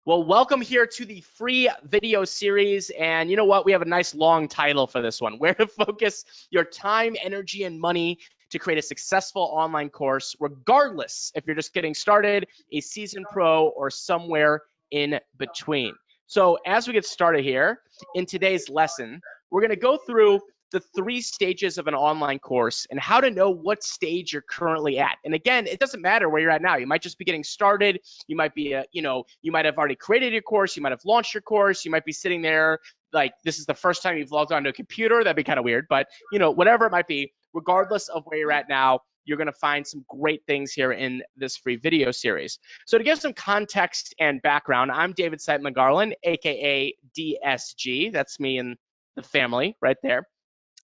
Well, welcome here to the free video series. And you know what? We have a nice long title for this one: Where to Focus Your Time, Energy, and Money to Create a Successful Online Course, regardless if you're just getting started, a seasoned pro, or somewhere in between. So as we get started here, in today's lesson, we're going to go through the 3 stages of an online course and how to know what stage you're currently at. And again, it doesn't matter where you're at now. You might just be getting started. You might be, you might have already created your course. You might have launched your course. You might be sitting there like this is the first time you've logged onto a computer. That'd be kind of weird, but whatever it might be, regardless of where you're at now, you're going to find some great things here in this free video series. So to give some context and background, I'm David Garland, aka DSG. That's me and the family right there.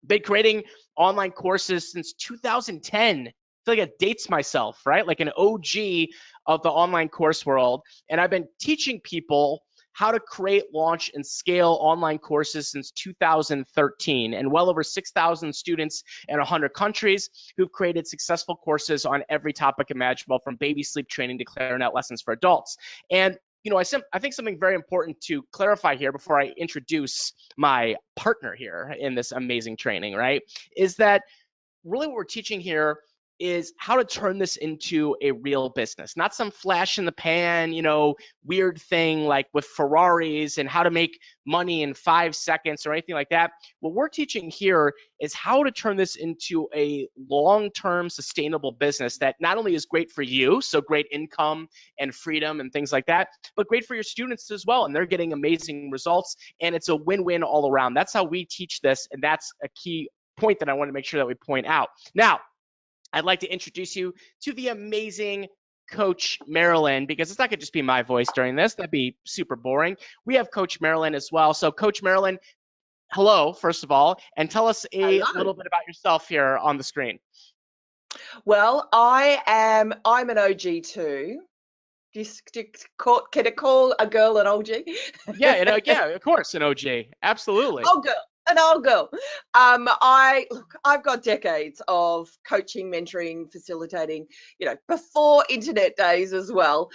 Been creating online courses since 2010. I feel like it dates myself, right? Like an OG of the online course world. And I've been teaching people how to create, launch, and scale online courses since 2013, and well over 6,000 students in 100 countries who've created successful courses on every topic imaginable, from baby sleep training to clarinet lessons for adults. And I think something very important to clarify here before I introduce my partner here in this amazing training, right, is that really what we're teaching here is how to turn this into a real business, not some flash in the pan, weird thing like with Ferraris and how to make money in 5 seconds or anything like that. What we're teaching here is how to turn this into a long-term sustainable business that not only is great for you, so great income and freedom and things like that, but great for your students as well. And they're getting amazing results, and it's a win-win all around. That's how we teach this, and that's a key point that I want to make sure that we point out. Now, I'd like to introduce you to the amazing Coach Marilyn, because it's not going to just be my voice during this. That'd be super boring. We have Coach Marilyn as well. So Coach Marilyn, hello, first of all, and tell us a little bit about yourself here on the screen. Well, I'm an OG too. Can it call a girl an OG? Yeah, of course, an OG. Absolutely. Oh, girl. An old girl. I've got decades of coaching, mentoring, facilitating, before internet days as well,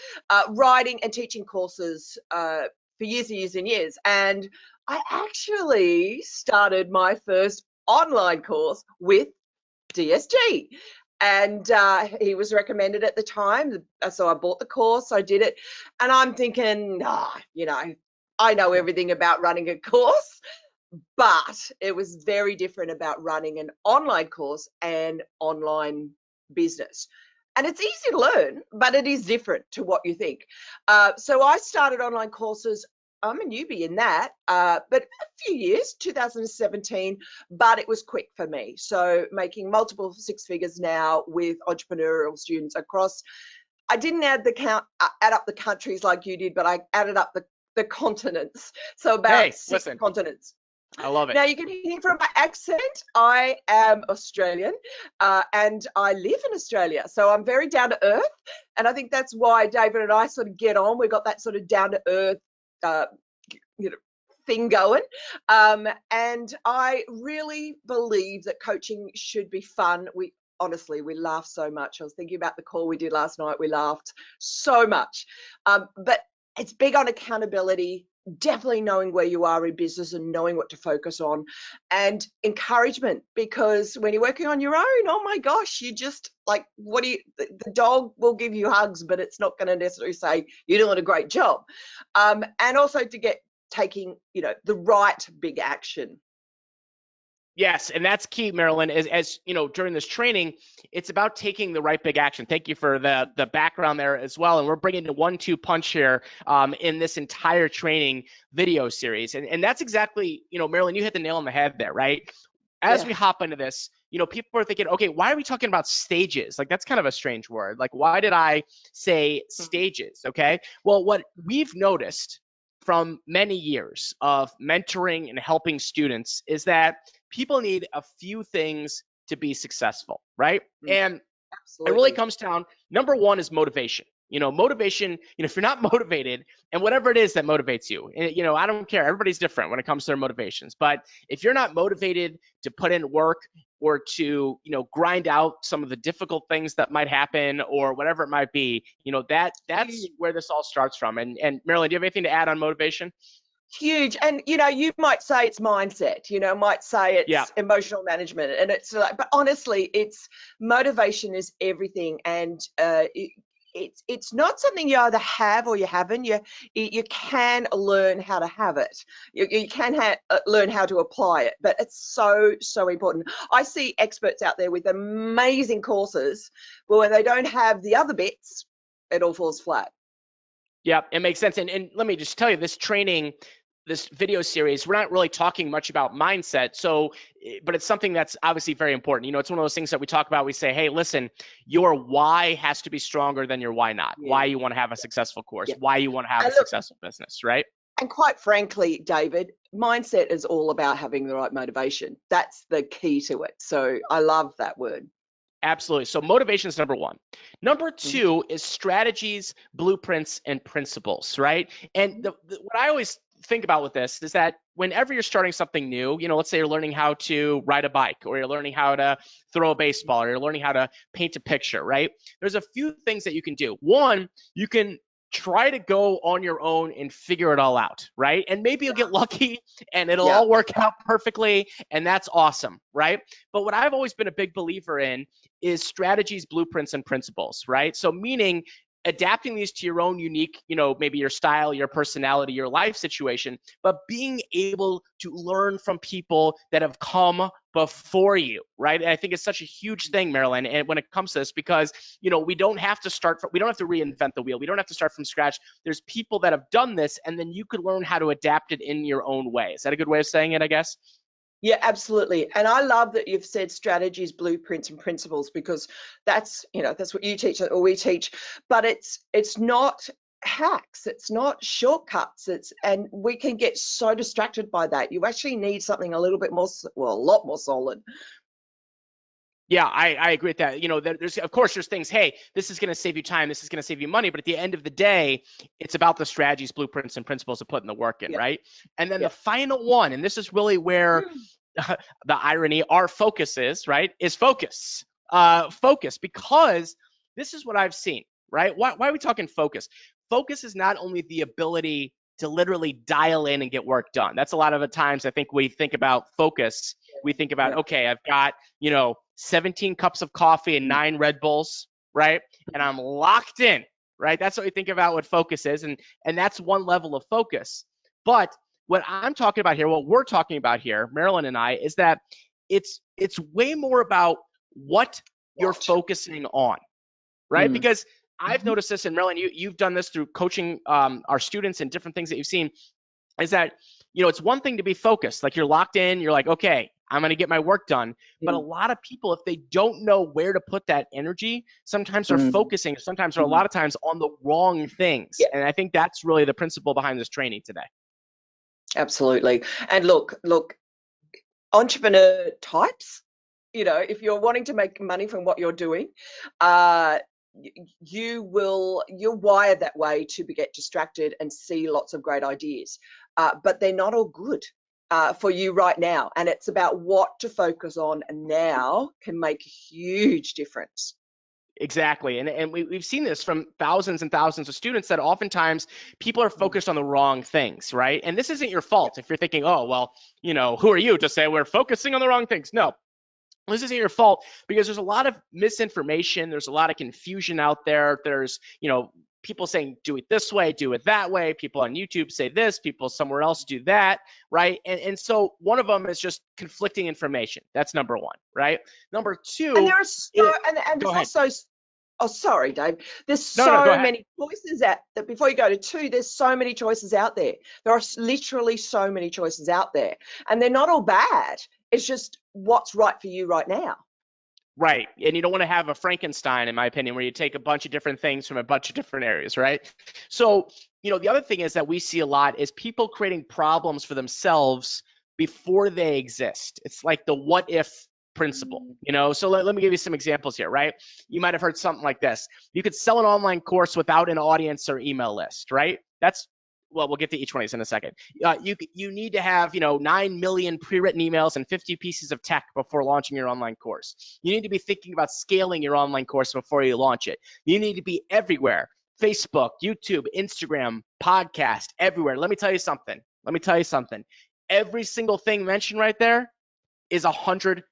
writing and teaching courses for years and years and years. And I actually started my first online course with DSG. And he was recommended at the time. So I bought the course, I did it. And I'm thinking, I know everything about running a course. But it was very different about running an online course and online business. And it's easy to learn, but it is different to what you think. So I started online courses. I'm a newbie in that, but a few years, 2017, but it was quick for me. So making multiple 6 figures now with entrepreneurial students across. I didn't add up the countries like you did, but I added up the continents. So about 6 continents. I love it. Now, you can hear from my accent, I am Australian and I live in Australia. So I'm very down to earth. And I think that's why David and I sort of get on. We've got that sort of down to earth thing going. And I really believe that coaching should be fun. Honestly, we laugh so much. I was thinking about the call we did last night. We laughed so much. But it's big on accountability, definitely knowing where you are in business and knowing what to focus on, and encouragement, because when you're working on your own, oh my gosh, you just like, the dog will give you hugs, but it's not going to necessarily say you're doing a great job. And also to taking, the right big action. Yes, and that's key, Marilyn, as during this training, it's about taking the right big action. Thank you for the background there as well. And we're bringing the 1-2 punch here in this entire training video series. And that's exactly, Marilyn, you hit the nail on the head there, right? As we hop into this, people are thinking, okay, why are we talking about stages? Like, that's kind of a strange word. Like, why did I say stages? Okay, well, what we've noticed from many years of mentoring and helping students is that people need a few things to be successful, right? And Absolutely. it really comes down, number one is motivation. Motivation, if you're not motivated, and whatever it is that motivates you, I don't care. Everybody's different when it comes to their motivations. But if you're not motivated to put in work or to, grind out some of the difficult things that might happen or whatever it might be, that's where this all starts from. And Marilyn, do you have anything to add on motivation? Huge. And you might say it's mindset, might say it's emotional management, and it's like, but honestly, it's motivation is everything. And it's not something you either have or you haven't. You can learn how to have it. You can learn how to apply it, but it's so important. I see experts out there with amazing courses, but when they don't have the other bits, it all falls flat. Yeah, it makes sense. And let me just tell you, this video series, we're not really talking much about mindset. But it's something that's obviously very important. It's one of those things that we talk about. We say, hey, listen, your why has to be stronger than your why not. Yeah. Why you want to have a successful course, why you want to have a successful business, right? And quite frankly, David, mindset is all about having the right motivation. That's the key to it. So I love that word. Absolutely. So motivation is number one. Number two is strategies, blueprints, and principles, right? And what I always think about with this is that whenever you're starting something new, let's say you're learning how to ride a bike, or you're learning how to throw a baseball, or you're learning how to paint a picture, right? There's a few things that you can do. One, you can try to go on your own and figure it all out, right? And maybe you'll get lucky and it'll all work out perfectly, and that's awesome, right? But what I've always been a big believer in is strategies, blueprints, and principles, right? So meaning adapting these to your own unique, maybe your style, your personality, your life situation, but being able to learn from people that have come before you, right? And I think it's such a huge thing, Marilyn, and when it comes to this, because, we don't have to reinvent the wheel. We don't have to start from scratch. There's people that have done this, and then you could learn how to adapt it in your own way. Is that a good way of saying it, I guess? Yeah, absolutely. And I love that you've said strategies, blueprints, and principles, because that's what you teach or we teach, but it's not hacks, it's not shortcuts, and we can get so distracted by that. You actually need something a little bit more, a lot more solid. Yeah, I agree with that. There's things, hey, this is going to save you time, this is going to save you money, but at the end of the day, it's about the strategies, blueprints, and principles of putting the work in, right? And then the final one, and this is really where the irony, our focus is, right, is focus. Focus, because this is what I've seen, right? Why are we talking focus? Focus is not only the ability to literally dial in and get work done. That's a lot of the times I think we think about focus. We think about, okay, I've got, 17 cups of coffee and 9 Red Bulls, right? And I'm locked in, right? That's what we think about what focus is. And that's one level of focus. But what I'm talking about here, what we're talking about here, Marilyn and I, is that it's way more about what you're focusing on, right? Because I've noticed this, and Marilyn, you've done this through coaching our students and different things that you've seen, is that, it's one thing to be focused. Like, you're locked in, you're like, okay, I'm going to get my work done. But a lot of people, if they don't know where to put that energy, sometimes they're focusing, sometimes or a lot of times on the wrong things. And I think that's really the principle behind this training today. Absolutely. And look, entrepreneur types, if you're wanting to make money from what you're doing, you're wired that way to get distracted and see lots of great ideas, but they're not all good for you right now. And it's about what to focus on now can make a huge difference. Exactly. And we've seen this from thousands and thousands of students, that oftentimes people are focused on the wrong things, right? And this isn't your fault if you're thinking, oh, well, who are you to say we're focusing on the wrong things? No, this isn't your fault, because there's a lot of misinformation. There's a lot of confusion out there. There's, people saying, do it this way, do it that way. People on YouTube say this, people somewhere else do that, right? And so one of them is just conflicting information. That's number one, right? Number two, and there's also, oh, sorry, Dave. There's so many choices that before you go to two, there's so many choices out there. There are literally so many choices out there, and they're not all bad. It's just what's right for you right now. Right. And you don't want to have a Frankenstein, in my opinion, where you take a bunch of different things from a bunch of different areas, right? So, the other thing is that we see a lot is people creating problems for themselves before they exist. It's like the what if principle, you know? So let me give you some examples here, right? You might have heard something like this. You could sell an online course without an audience or email list, right? Well, we'll get to each one of these in a second. You need to have, 9 million pre-written emails and 50 pieces of tech before launching your online course. You need to be thinking about scaling your online course before you launch it. You need to be everywhere. Facebook, YouTube, Instagram, podcast, everywhere. Let me tell you something. Every single thing mentioned right there is 100%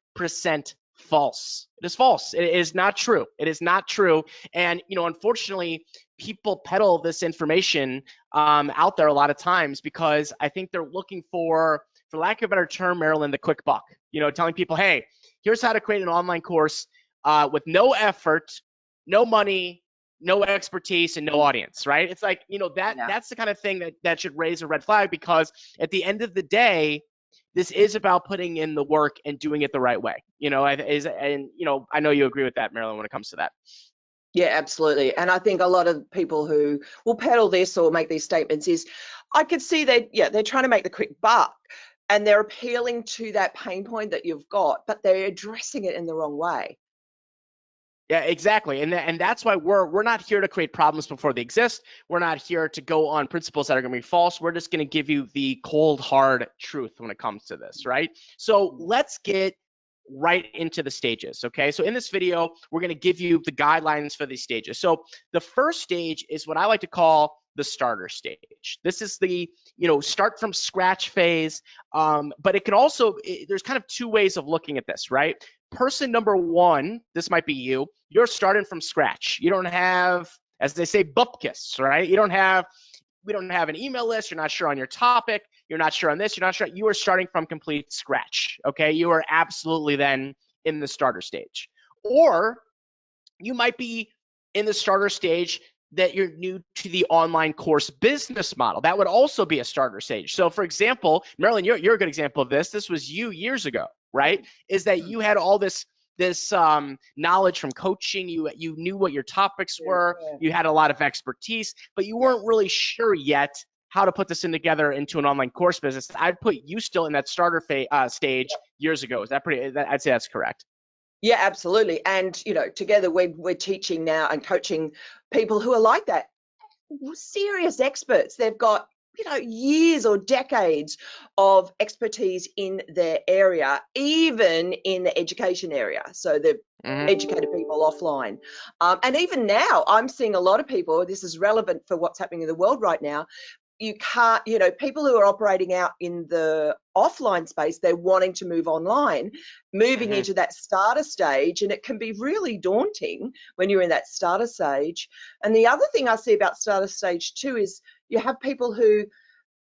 false. It is false. It is not true. It is not true. And, unfortunately, people peddle this information out there a lot of times because I think they're looking for lack of a better term, Marilyn, the quick buck. Telling people, hey, here's how to create an online course with no effort, no money, no expertise, and no audience, right? It's like, that's the kind of thing that should raise a red flag, because at the end of the day, this is about putting in the work and doing it the right way. I know you agree with that, Marilyn, when it comes to that. Yeah, absolutely. And I think a lot of people who will peddle this or make these statements I could see that, they're trying to make the quick buck and they're appealing to that pain point that you've got, but they're addressing it in the wrong way. Yeah, exactly. And that's why we're not here to create problems before they exist. We're not here to go on principles that are going to be false. We're just going to give you the cold, hard truth when it comes to this, right? So let's get right into the stages, okay? So in this video, we're going to give you the guidelines for these stages. So the first stage is what I like to call the starter stage. This is the, start from scratch phase, but it can also, there's kind of two ways of looking at this, right? Person number one, this might be you, you're starting from scratch. You don't have, as they say, bupkis, right? We don't have an email list. You're not sure on your topic. You're not sure on this. You're not sure. You are starting from complete scratch, okay? You are absolutely then in the starter stage. Or you might be in the starter stage that you're new to the online course business model. That would also be a starter stage. So for example, Marilyn, you're a good example of this. This was you years ago, right? Is that you had all this knowledge from coaching. You knew what your topics were. You had a lot of expertise, but you weren't really sure yet how to put this together into an online course business. I'd put you still in that starter stage years ago. Is that I'd say that's correct. Yeah, absolutely. And, together we're teaching now and coaching people who are like that, serious experts. They've got, years or decades of expertise in their area, even in the education area. So they've educated people offline. And even now, I'm seeing a lot of people, this is relevant for what's happening in the world right now, you can't, people who are operating out in the offline space, they're wanting to move online, moving into that starter stage, and it can be really daunting when you're in that starter stage. And the other thing I see about starter stage too is you have people who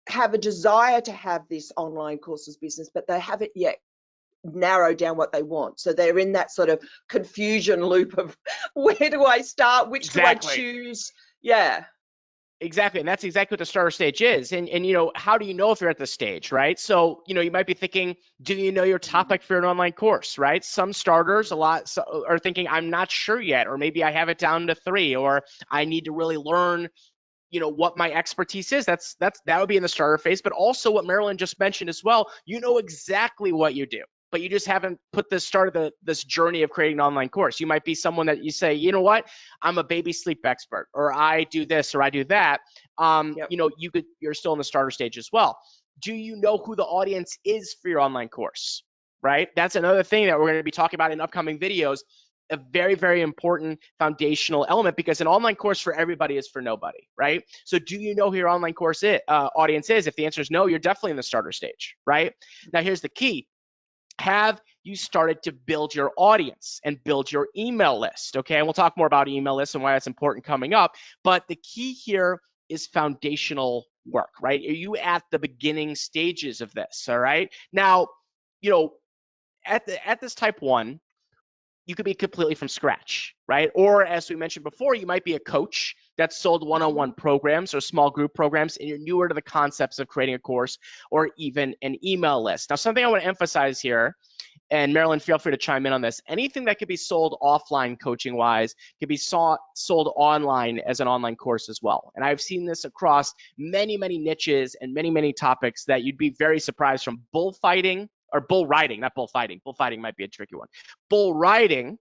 have a desire to have this online courses business, but they haven't yet narrowed down what they want. So they're in that sort of confusion loop of where do I start, which do I choose? Yeah. Exactly, and that's exactly what the starter stage is. And how do you know if you're at the stage, right? So, you might be thinking, do you know your topic for an online course, right? Some starters are thinking, I'm not sure yet, or maybe I have it down to 3, or I need to really learn, what my expertise is. That would be in the starter phase. But also what Marilyn just mentioned as well, you know exactly what you do, but you just haven't started this journey of creating an online course. You might be someone that you say, you know what, I'm a baby sleep expert, or I do this, or I do that. You're still in the starter stage as well. Do you know who the audience is for your online course, right? That's another thing that we're going to be talking about in upcoming videos. A very, very important foundational element, because an online course for everybody is for nobody, right? So do you know who your online course audience is? If the answer is no, you're definitely in the starter stage, right? Now, here's the key. Have you started to build your audience and build your email list? Okay, and we'll talk more about email lists and why that's important coming up. But the key here is foundational work, right? Are you at the beginning stages of this? All right. Now, at this type 1, you could be completely from scratch, right? Or as we mentioned before, you might be a coach that's sold one-on-one programs or small group programs, and you're newer to the concepts of creating a course or even an email list. Now, something I want to emphasize here, and Marilyn, feel free to chime in on this, anything that could be sold offline coaching-wise can be sold online as an online course as well. And I've seen this across many, many niches and many, many topics that you'd be very surprised, from bullfighting, or bull riding, not bullfighting. Bullfighting might be a tricky one. Bull riding.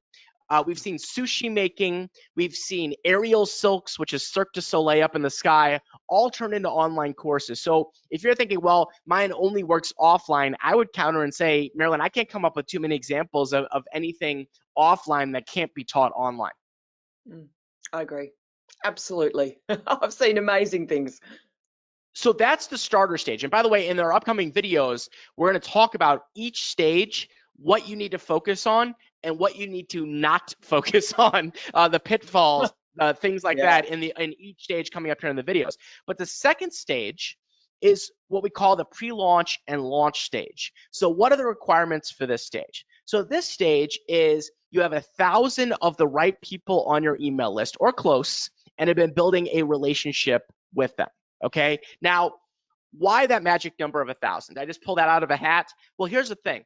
We've seen sushi making. We've seen aerial silks, which is Cirque du Soleil up in the sky, all turn into online courses. So if you're thinking, well, mine only works offline, I would counter and say, Marilyn, I can't come up with too many examples of anything offline that can't be taught online. I agree. Absolutely. I've seen amazing things. So that's the starter stage. And by the way, in our upcoming videos, we're going to talk about each stage, what you need to focus on and what you need to not focus on, the pitfalls, things like that in each stage coming up here in the videos. But the second stage is what we call the pre-launch and launch stage. So what are the requirements for this stage? So this stage is you have 1,000 of the right people on your email list or close and have been building a relationship with them. Okay, now why that magic number of 1,000? I just pull that out of a hat? Well, here's the thing.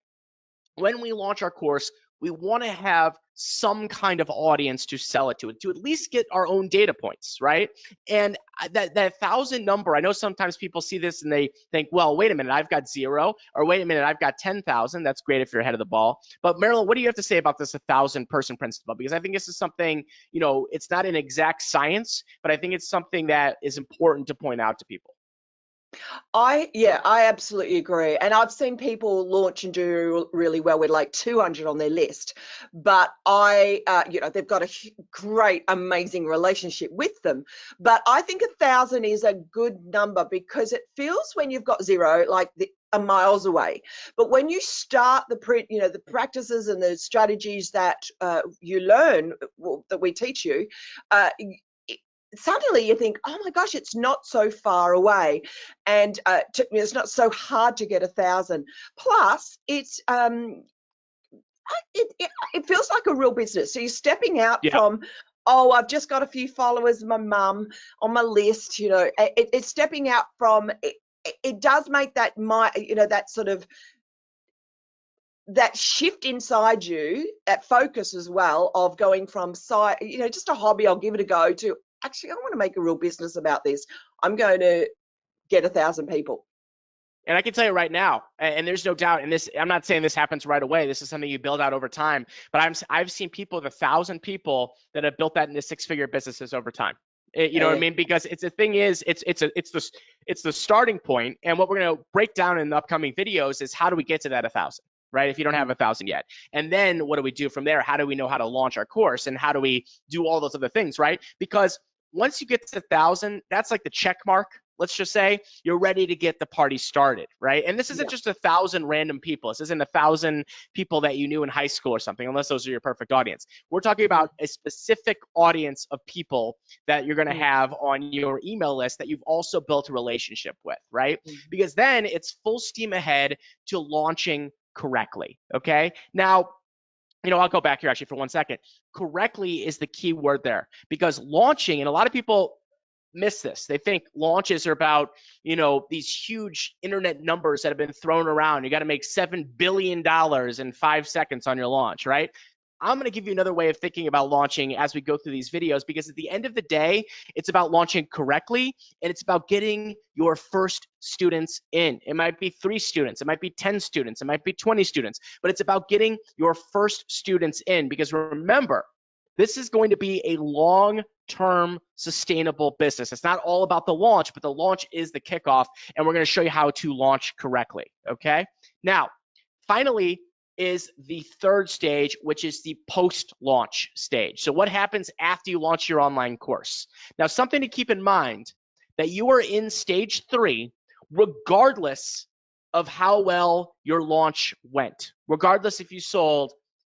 When we launch our course, we want to have some kind of audience to sell it to at least get our own data points, right? And that 1,000 number, I know sometimes people see this and they think, well, wait a minute, I've got 0, or wait a minute, I've got 10,000. That's great if you're ahead of the ball. But Marilyn, what do you have to say about this 1,000 person principle? Because I think this is something, it's not an exact science, but I think it's something that is important to point out to people. I absolutely agree. And I've seen people launch and do really well with like 200 on their list, but they've got a great, amazing relationship with them. But I think 1,000 is a good number because it feels when you've got 0, like miles away. But when you start the practices and the strategies that you learn, that we teach you, suddenly you think, oh my gosh, it's not so far away, and it's not so hard to get 1,000. Plus, it feels like a real business. So you're stepping out from, oh, I've just got a few followers, my mum on my list. It's stepping out from. It does make that that sort of that shift inside you, that focus as well of going from just a hobby, I'll give it a go, to actually, I want to make a real business about this. I'm going to get 1,000 people. And I can tell you right now, and there's no doubt, and this, I'm not saying this happens right away. This is something you build out over time. But I've seen people with 1,000 people that have built that into 6-figure businesses over time. You know what I mean? Because it's the starting point. And what we're going to break down in the upcoming videos is how do we get to that 1,000? Right? If you don't have 1,000 yet. And then what do we do from there? How do we know how to launch our course? And how do we do all those other things, right? Because once you get to 1,000, that's like the check mark. Let's just say you're ready to get the party started, right? And this isn't just 1,000 random people. This isn't 1,000 people that you knew in high school or something, unless those are your perfect audience. We're talking about a specific audience of people that you're going to have on your email list that you've also built a relationship with, right? Because then it's full steam ahead to launching correctly, okay? Now, I'll go back here actually for 1 second. Correctly is the key word there, because launching, and a lot of people miss this. They think launches are about, these huge internet numbers that have been thrown around. You got to make $7 billion in 5 seconds on your launch, right? I'm going to give you another way of thinking about launching as we go through these videos, because at the end of the day, it's about launching correctly, and it's about getting your first students in. It might be 3 students, it might be 10 students, it might be 20 students, but it's about getting your first students in, because remember, this is going to be a long-term sustainable business. It's not all about the launch, but the launch is the kickoff, and we're going to show you how to launch correctly, okay? Now, finally, is the third stage, which is the post-launch stage. So what happens after you launch your online course? Now, something to keep in mind, that you are in stage 3, regardless of how well your launch went. Regardless if you sold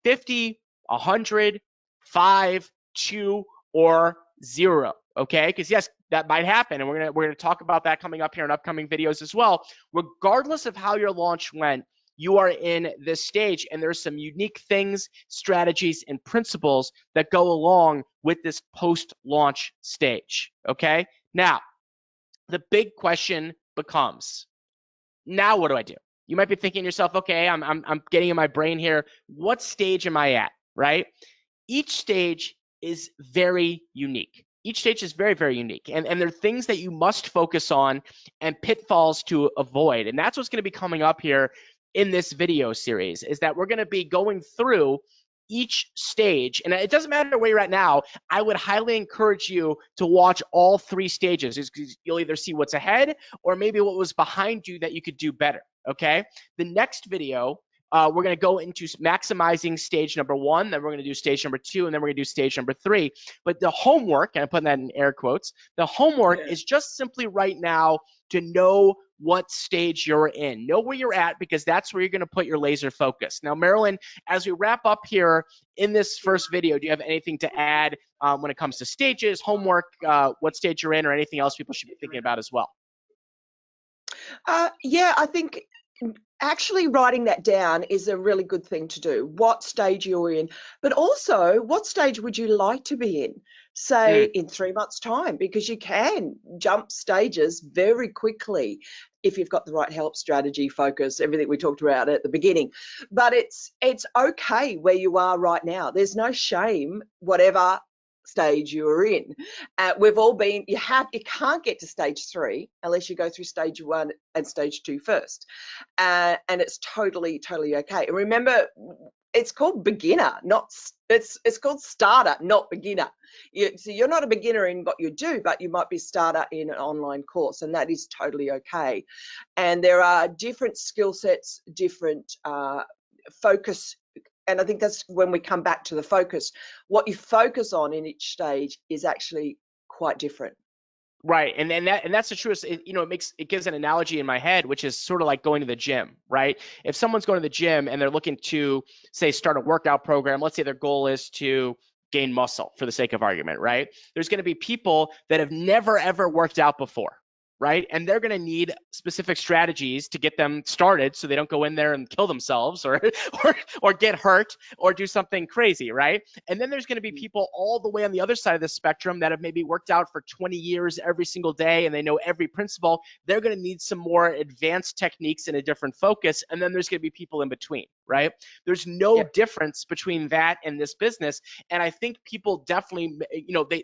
50, 100, 5, 2, or 0, okay? Because yes, that might happen, and we're gonna talk about that coming up here in upcoming videos as well. Regardless of how your launch went, you are in this stage, and there's some unique things, strategies, and principles that go along with this post-launch stage, okay? Now, the big question becomes, now what do I do? You might be thinking to yourself, okay, I'm getting in my brain here, what stage am I at, right? Each stage is very unique. Each stage is very, very unique. And there are things that you must focus on and pitfalls to avoid. And that's what's going to be coming up here in this video series is that we're going to be going through each stage, and it doesn't matter where you're at now. I would highly encourage you to watch all 3 stages, because you'll either see what's ahead or maybe what was behind you that you could do better. Okay, the next video, we're going to go into maximizing stage number 1, then we're going to do stage number 2, and then we're going to do stage number 3. But the homework, and I'm putting that in air quotes, the homework is just simply right now to know what stage you're in. Know where you're at, because that's where you're going to put your laser focus. Now, Marilyn, as we wrap up here in this first video, do you have anything to add when it comes to stages, homework, what stage you're in, or anything else people should be thinking about as well? Yeah, I think actually writing that down is a really good thing to do. What stage you're in, but also what stage would you like to be in, say in 3 months' time, because you can jump stages very quickly if you've got the right help, strategy, focus, everything we talked about at the beginning. But it's okay where you are right now. There's no shame, whatever stage you're in. We've all been, you can't get to stage 3 unless you go through stage 1 and stage 2 first. And it's totally okay. And remember, it's called beginner, not it's called starter, not beginner. So you're not a beginner in what you do, but you might be a starter in an online course, and that is totally okay. And there are different skill sets, different focus. And I think that's when we come back to the focus. What you focus on in each stage is actually quite different. Right, and that's the truest. It gives an analogy in my head, which is sort of like going to the gym, right? If someone's going to the gym and they're looking to, say, start a workout program, let's say their goal is to gain muscle, for the sake of argument, right? There's going to be people that have never ever worked out before, right? And they're going to need specific strategies to get them started, so they don't go in there and kill themselves or get hurt or do something crazy, right? And then there's going to be people all the way on the other side of the spectrum that have maybe worked out for 20 years every single day, and they know every principle. They're going to need some more advanced techniques and a different focus. And then there's going to be people in between, right? There's no difference between that and this business. And I think people definitely,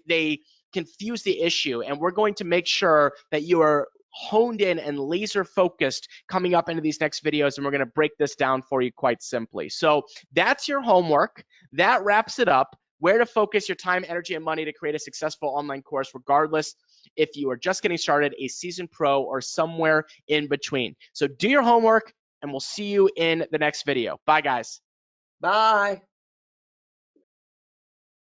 they confuse the issue, and we're going to make sure that you are honed in and laser focused coming up into these next videos, and we're going to break this down for you quite simply. So that's your homework. That wraps it up. Where to focus your time, energy, and money to create a successful online course, regardless if you are just getting started, a seasoned pro, or somewhere in between. So do your homework, and we'll see you in the next video. Bye, guys. Bye.